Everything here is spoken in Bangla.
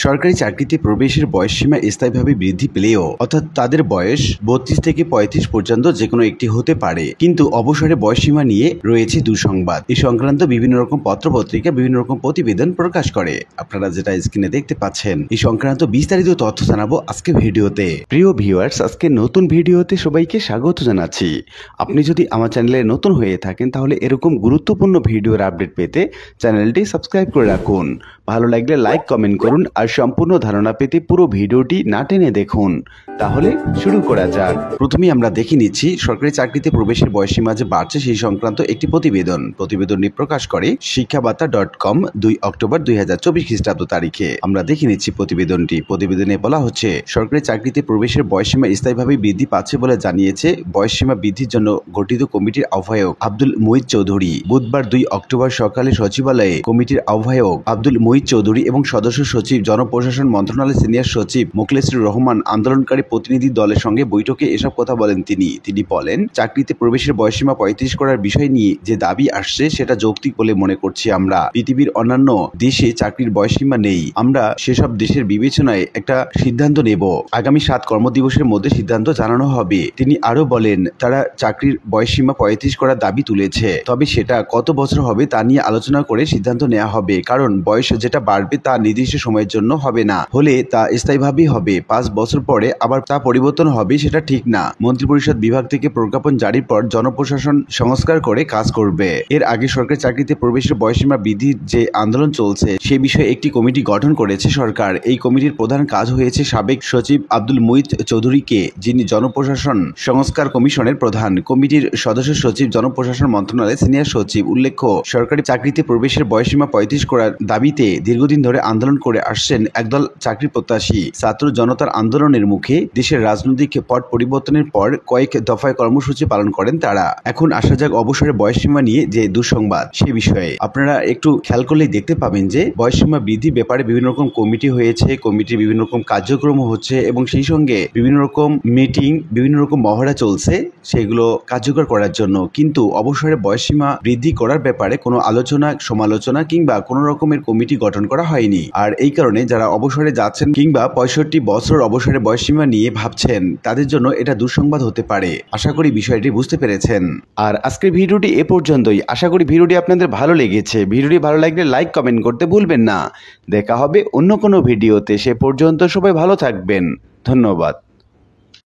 সরকারি চাকরিতে প্রবেশের বয়সসীমা স্থায়ীভাবে বৃদ্ধি পেলেও অর্থাৎ তাদের বয়স ৩২ থেকে ৩৫ পর্যন্ত যে কোনো একটি হতে পারে, কিন্তু অবসরে বয়সসীমা নিয়ে রয়েছে দুঃসংবাদ। এই সংক্রান্ত বিভিন্ন রকম পত্রপত্রিকা বিভিন্ন রকম প্রতিবেদন প্রকাশ করে। আপনারা যেটা স্ক্রিনে দেখতে পাচ্ছেন, এই সংক্রান্ত বিস্তারিত তথ্য জানাবো আজকে ভিডিওতে। প্রিয় ভিউয়ার্স, আজকে নতুন ভিডিওতে সবাইকে স্বাগত জানাচ্ছি। আপনি যদি আমার চ্যানেলে নতুন হয়ে থাকেন তাহলে এরকম গুরুত্বপূর্ণ ভিডিওর আপডেট পেতে চ্যানেলটি সাবস্ক্রাইব করে রাখুন। ভালো লাগলে লাইক কমেন্ট করুন আর সম্পূর্ণ ধারণা পেতে পুরো ভিডিওটি না টেনে দেখুন। তাহলে শুরু করা যাক। প্রথমেই আমরা দেখে নিচ্ছি সরকারি চাকরিতে প্রবেশের বয়সসীমা যে বাড়ছে সেই সংক্রান্ত একটি প্রতিবেদনটি প্রকাশ করে শিক্ষাবার্তা.com 2 অক্টোবর 2024 খ্রিস্টাব্দ তারিখে। আমরা দেখে নিচ্ছি প্রতিবেদনে বলা হচ্ছে, সরকারি চাকরিতে প্রবেশের বয়সসীমা স্থায়ীভাবে বৃদ্ধি পাচ্ছে বলে জানিয়েছে বয়সসীমা বৃদ্ধির জন্য গঠিত কমিটির আহ্বায়ক আব্দুল মুহিত চৌধুরী। বুধবার 2 অক্টোবর সকালে সচিবালয়ে কমিটির আহ্বায়ক আব্দুল মুহিত চৌধুরী এবং সদস্য সচিব জনপ্রশাসন মন্ত্রণালয়ের সিনিয়র সচিব মোখলেসুর রহমান আন্দোলনকারী প্রতিনিধি দলের সঙ্গে বৈঠকে এসব কথা বলেন। তিনি বলেন, চাকরিতে প্রবেশের বয়সসীমা ৩৫ করার বিষয় নিয়ে যে দাবি আসছে সেটা যৌক্তিক বলে মনে করছি আমরা। পৃথিবীর অন্যান্য দেশে চাকরির বয়সসীমা নেই। আমরা সেসব দেশের বিবেচনায় একটা সিদ্ধান্ত নেব। আগামী 7 কর্মদিবসের মধ্যে সিদ্ধান্ত জানানো হবে। তিনি আরো বলেন, তারা চাকরির বয়সসীমা ৩৫ করার দাবি তুলেছে, তবে সেটা কত বছর হবে তা নিয়ে আলোচনা করে সিদ্ধান্ত নেওয়া হবে। কারণ বয়স যেটা বাড়বে তা নির্দিষ্ট সময়ের জন্য হবে না, হলে তা স্থায়ীভাবেই হবে। 5 বছর পরে আবার তা পরিবর্তন হবে সেটা ঠিক না। মন্ত্রিপরিষদ বিভাগ থেকে প্রজ্ঞাপন জারির পর জনপ্রশাসন সংস্কার করে কাজ করবে। এর আগে সরকারি চাকরিতে প্রবেশের বয়সসীমা বৃদ্ধির যে আন্দোলন চলছে সে বিষয়ে একটি কমিটি গঠন করেছে সরকার। এই কমিটির প্রধান কাজ হয়েছে সাবেক সচিব আব্দুল মুহিত চৌধুরীকে, যিনি জনপ্রশাসন সংস্কার কমিশনের প্রধান। কমিটির সদস্য সচিব জনপ্রশাসন মন্ত্রণালয়ের সিনিয়র সচিব। উল্লেখ্য, সরকারি চাকরিতে প্রবেশের বয়সসীমা ৩৫ করার দাবিতে দীর্ঘদিন ধরে আন্দোলন করে আসছেন একদল চাকরি প্রত্যাশী। ছাত্র জনতার আন্দোলনের মুখে দেশের রাজনৈতিক পট পরিবর্তনের পর কয়েক দফায় কর্মসূচি পালন করেন তারা। এখন আসা যাক অবসরে বয়সসীমা নিয়ে যে দুঃসংবাদ সে বিষয়ে। আপনারা একটু খেয়াল করলেই দেখতে পাবেন যে বয়সসীমা বৃদ্ধির ব্যাপারে বিভিন্ন রকম কমিটি হয়েছে, কমিটির বিভিন্ন রকম কার্যক্রম হচ্ছে এবং সেই সঙ্গে বিভিন্ন রকম মিটিং, বিভিন্ন রকম মহড়া চলছে সেগুলো কার্যকর করার জন্য। কিন্তু অবসরে বয়সসীমা বৃদ্ধি করার ব্যাপারে কোনো আলোচনা, সমালোচনা কিংবা কোনো রকমের কমিটি গঠন করা হয়নি। আর এই কারণে যারা অবসরে যাচ্ছেন কিংবা 65 বছর অবসরে বয়সসীমা নিয়ে ভাবছেন তাদের জন্য এটা দুঃসংবাদ হতে পারে। আশা করি বিষয়টি বুঝতে পেরেছেন। আর আজকের ভিডিওটি এ পর্যন্তই। আশা করি ভিডিওটি আপনাদের ভালো লেগেছে। ভিডিওটি ভালো লাগলে লাইক কমেন্ট করতে ভুলবেন না। দেখা হবে অন্য কোনো ভিডিওতে। সে পর্যন্ত সবাই ভালো থাকবেন। ধন্যবাদ।